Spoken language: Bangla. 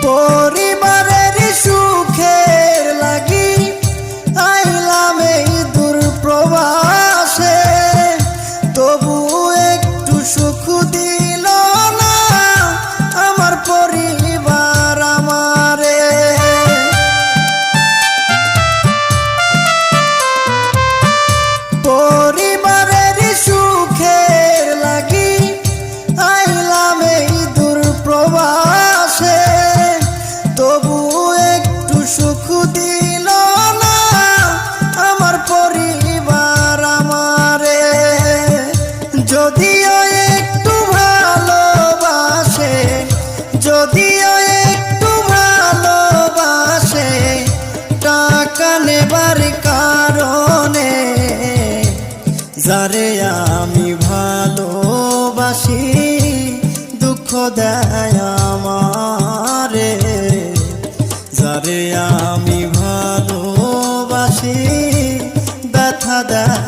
পরিবারের সুখের লাগি আইলাম এই দূর প্রবাসে, তবু একটু সুখ দিল না আমার পরিবার আমারে। পরিবারের সুখের লাগি আইলাম এই দূর প্রবাসে, তবু একটু সুখ দিল না আমার পরিবার আমারে। যদিও একটু ভালোবাসে, যদিও একটু ভালোবাসে, টাকা নেবার কারণে যারে আমি ভালোবাসি দুঃখ দেয় আমারে। যারে আমি ভালোবাসি ব্যথা দেয়